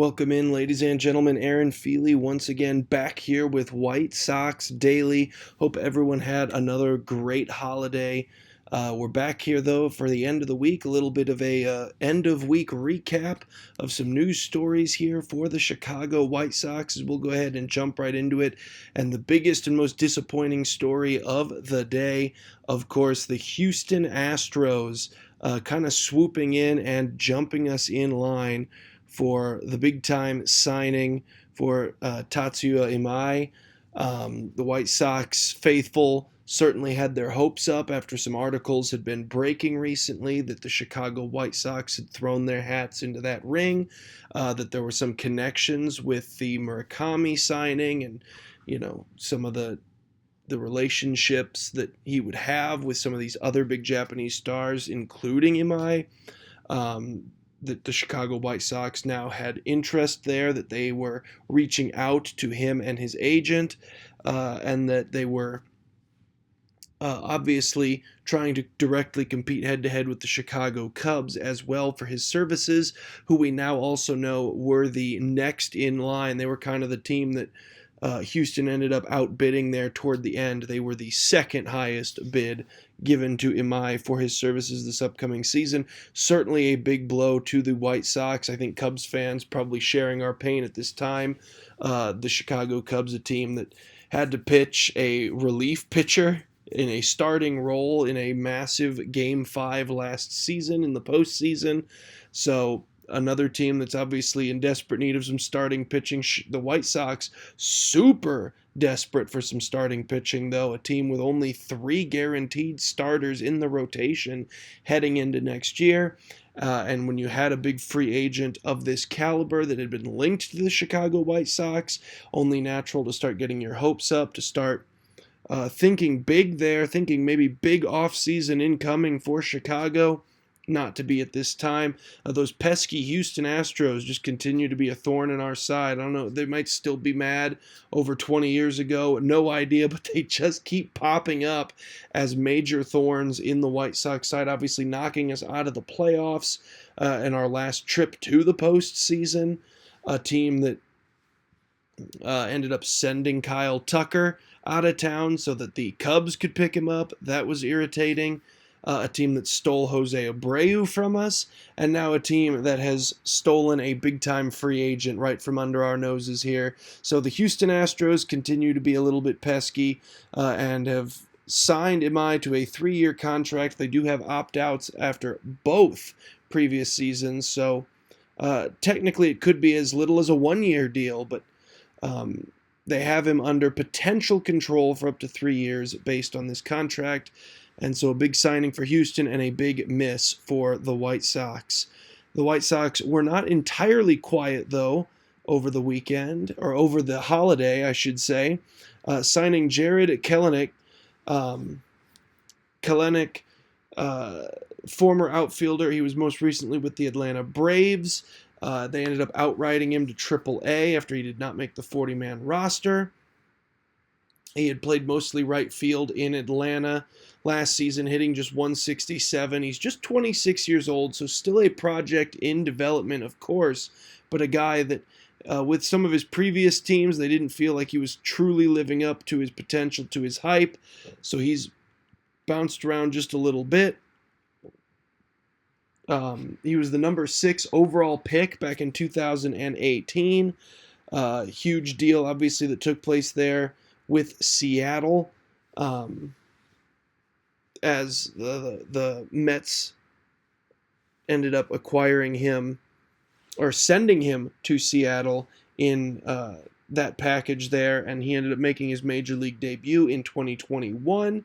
Welcome in, ladies and gentlemen. Aaron Feely once again back here with White Sox Daily. Hope everyone had another great holiday. We're back here, though, for the end of the week. A little bit of a end-of-week recap of some news stories here for the Chicago White Sox, as we'll go ahead and jump right into it. And the biggest and most disappointing story of the day, of course, the Houston Astros kind of swooping in and jumping us in line for the big-time signing for Tatsuya Imai. The White Sox faithful certainly had their hopes up after some articles had been breaking recently that the Chicago White Sox had thrown their hats into that ring, that there were some connections with the Murakami signing and, some of the relationships that he would have with some of these other big Japanese stars, including Imai. That the Chicago White Sox now had interest there, that they were reaching out to him and his agent, and that they were obviously trying to directly compete head-to-head with the Chicago Cubs as well for his services, who we now also know were the next in line. They were kind of the team that Houston ended up outbidding there toward the end. They were the second highest bid given to Imai for his services this upcoming season. Certainly a big blow to the White Sox. I think Cubs fans probably sharing our pain at this time. The Chicago Cubs, a team that had to pitch a relief pitcher in a starting role in a massive Game 5 last season in the postseason. So another team that's obviously in desperate need of some starting pitching. The White Sox, super desperate for some starting pitching, though. A team with only 3 guaranteed starters in the rotation heading into next year. And when you had a big free agent of this caliber that had been linked to the Chicago White Sox, only natural to start getting your hopes up, to start thinking big there, thinking maybe big offseason incoming for Chicago. Not to be at this time. Those pesky Houston Astros just continue to be a thorn in our side. I don't know, they might still be mad over 20 years ago, no idea, but they just keep popping up as major thorns in the White Sox side, obviously knocking us out of the playoffs in our last trip to the postseason. A team that ended up sending Kyle Tucker out of town so that the Cubs could pick him up. That was irritating. A team that stole Jose Abreu from us, and now a team that has stolen a big-time free agent right from under our noses here. So the Houston Astros continue to be a little bit pesky and have signed Imai to a 3-year contract. They do have opt-outs after both previous seasons, so technically it could be as little as a 1-year deal, but they have him under potential control for up to 3 years based on this contract. And so a big signing for Houston and a big miss for the White Sox. The White Sox were not entirely quiet, though, over the weekend, or over the holiday, I should say, signing Jared Kelenic. Kelenic, former outfielder. He was most recently with the Atlanta Braves. They ended up outrighting him to Triple-A after he did not make the 40-man roster. He had played mostly right field in Atlanta last season, hitting just 167. He's just 26 years old, so still a project in development, of course, but a guy that with some of his previous teams, they didn't feel like he was truly living up to his potential, to his hype, so he's bounced around just a little bit. He was the number 6 overall pick back in 2018. Huge deal, obviously, that took place there with Seattle, as the Mets ended up acquiring him, or sending him to Seattle in that package there, and he ended up making his major league debut in 2021.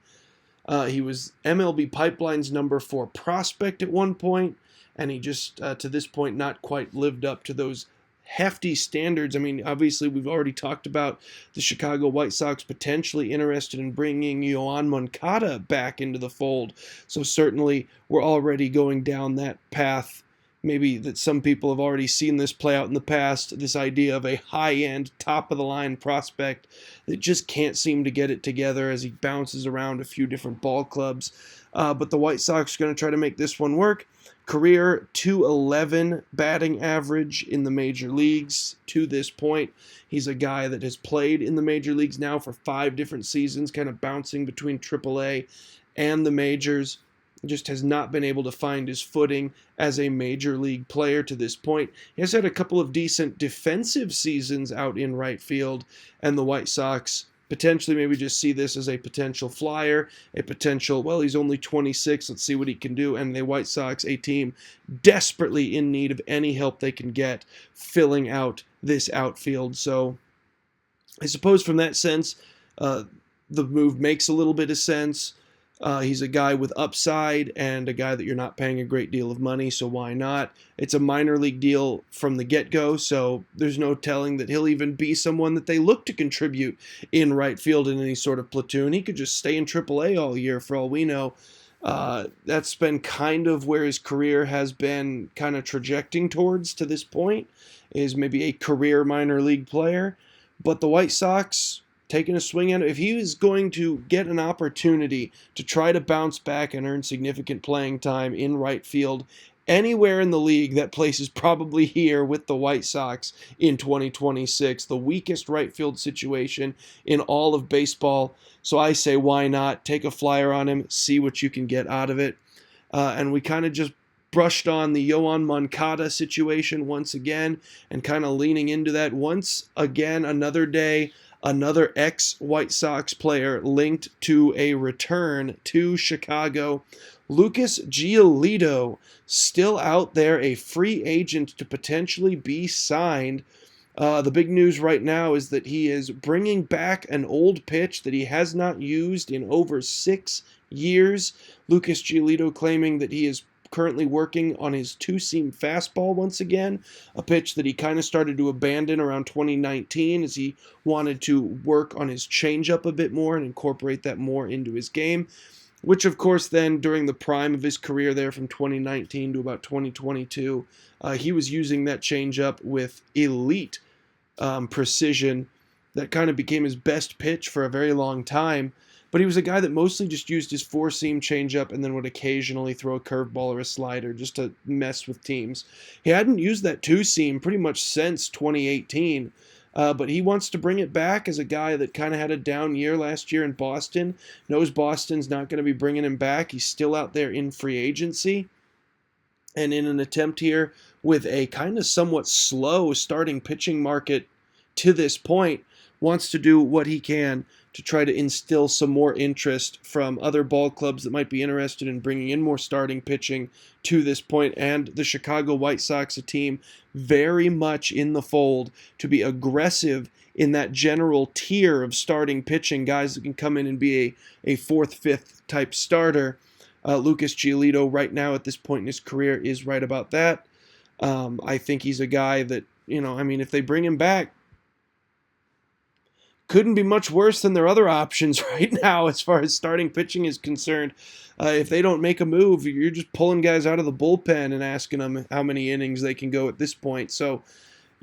He was MLB Pipeline's number 4 prospect at one point, and he just, to this point, not quite lived up to those hefty standards. I mean, obviously, we've already talked about the Chicago White Sox potentially interested in bringing Yoan Moncada back into the fold. So certainly, we're already going down that path. Maybe that some people have already seen this play out in the past, this idea of a high-end, top-of-the-line prospect that just can't seem to get it together as he bounces around a few different ball clubs. But the White Sox are going to try to make this one work. Career 211 batting average in the major leagues to this point. He's a guy that has played in the major leagues now for 5 different seasons, kind of bouncing between AAA and the majors. Just has not been able to find his footing as a major league player to this point. He has had a couple of decent defensive seasons out in right field, and the White Sox potentially maybe just see this as a potential flyer, a potential, well, he's only 26, let's see what he can do. And the White Sox, a team desperately in need of any help they can get filling out this outfield. So I suppose from that sense, the move makes a little bit of sense. He's a guy with upside and a guy that you're not paying a great deal of money, so why not? It's a minor league deal from the get-go, so there's no telling that he'll even be someone that they look to contribute in right field in any sort of platoon. He could just stay in AAA all year for all we know. That's been kind of where his career has been kind of trajecting towards to this point, is maybe a career minor league player. But the White Sox taking a swing at it. If he is going to get an opportunity to try to bounce back and earn significant playing time in right field anywhere in the league, that place is probably here with the White Sox in 2026, the weakest right field situation in all of baseball. So I say, why not? Take a flyer on him, see what you can get out of it. And we kind of just brushed on the Yoan Moncada situation once again and kind of leaning into that once again another day. Another ex-White Sox player linked to a return to Chicago. Lucas Giolito, still out there, a free agent to potentially be signed. The big news right now is that he is bringing back an old pitch that he has not used in over 6 years. Lucas Giolito claiming that he is currently working on his two-seam fastball once again, a pitch that he kind of started to abandon around 2019 as he wanted to work on his changeup a bit more and incorporate that more into his game, which of course then during the prime of his career there from 2019 to about 2022, he was using that changeup with elite precision. That kind of became his best pitch for a very long time. But he was a guy that mostly just used his four-seam changeup and then would occasionally throw a curveball or a slider just to mess with teams. He hadn't used that two-seam pretty much since 2018, but he wants to bring it back as a guy that kind of had a down year last year in Boston. Knows Boston's not going to be bringing him back. He's still out there in free agency. And in an attempt here with a kind of somewhat slow starting pitching market to this point, wants to do what he can to try to instill some more interest from other ball clubs that might be interested in bringing in more starting pitching to this point. And the Chicago White Sox, a team very much in the fold to be aggressive in that general tier of starting pitching, guys that can come in and be a fourth, fifth type starter. Lucas Giolito right now at this point in his career is right about that. I think he's a guy that, if they bring him back, couldn't be much worse than their other options right now as far as starting pitching is concerned. If they don't make a move, you're just pulling guys out of the bullpen and asking them how many innings they can go at this point. So,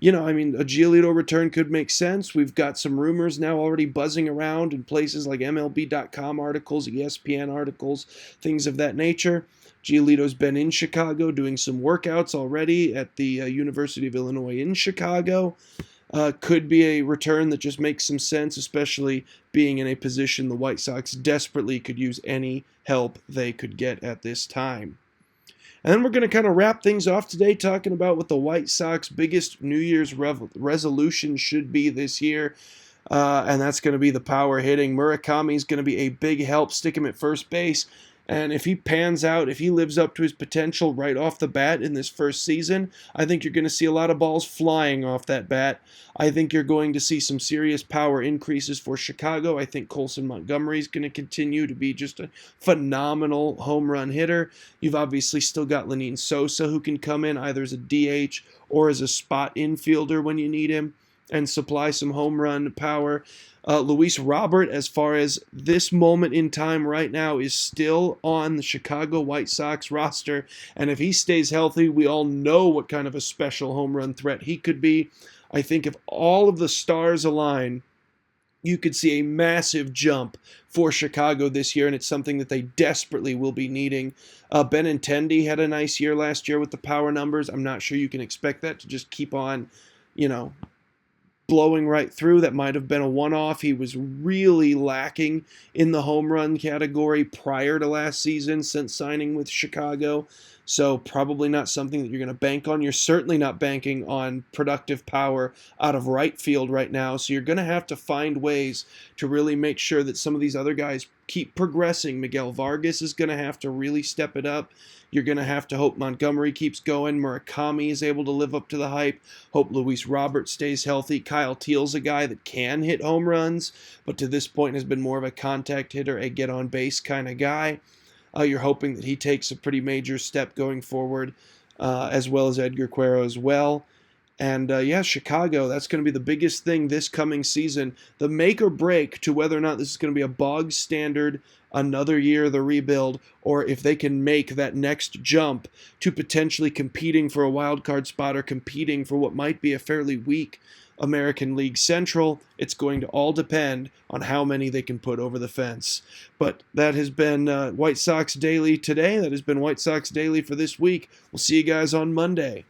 a Giolito return could make sense. We've got some rumors now already buzzing around in places like MLB.com articles, ESPN articles, things of that nature. Giolito's been in Chicago doing some workouts already at the University of Illinois in Chicago. Could be a return that just makes some sense, especially being in a position the White Sox desperately could use any help they could get at this time. And then we're going to kind of wrap things off today talking about what the White Sox biggest New Year's resolution should be this year. And that's going to be the power hitting. Murakami's going to be a big help. Stick him at first base. And if he pans out, if he lives up to his potential right off the bat in this first season, I think you're going to see a lot of balls flying off that bat. I think you're going to see some serious power increases for Chicago. I think Colson Montgomery is going to continue to be just a phenomenal home run hitter. You've obviously still got Lenyn Sosa who can come in either as a DH or as a spot infielder when you need him and supply some home run power. Luis Robert, as far as this moment in time right now, is still on the Chicago White Sox roster. And if he stays healthy, we all know what kind of a special home run threat he could be. I think if all of the stars align you could see a massive jump for Chicago this year, and it's something that they desperately will be needing. Benintendi had a nice year last year with the power numbers. I'm not sure you can expect that to just keep on, you know, blowing right through. That might have been a one-off. He was really lacking in the home run category prior to last season since signing with Chicago. So probably not something that you're going to bank on. You're certainly not banking on productive power out of right field right now. So you're going to have to find ways to really make sure that some of these other guys keep progressing. Miguel Vargas is going to have to really step it up. You're going to have to hope Montgomery keeps going. Murakami is able to live up to the hype. Hope Luis Robert stays healthy. Kyle Teal's a guy that can hit home runs, but to this point has been more of a contact hitter, a get-on-base kind of guy. You're hoping that he takes a pretty major step going forward, as well as Edgar Cuero as well. And yeah, Chicago, that's going to be the biggest thing this coming season. The make or break to whether or not this is going to be a bog standard, another year of the rebuild, or if they can make that next jump to potentially competing for a wild card spot or competing for what might be a fairly weak American League Central. It's going to all depend on how many they can put over the fence. But that has been White Sox Daily today. That has been White Sox Daily for this week. We'll see you guys on Monday.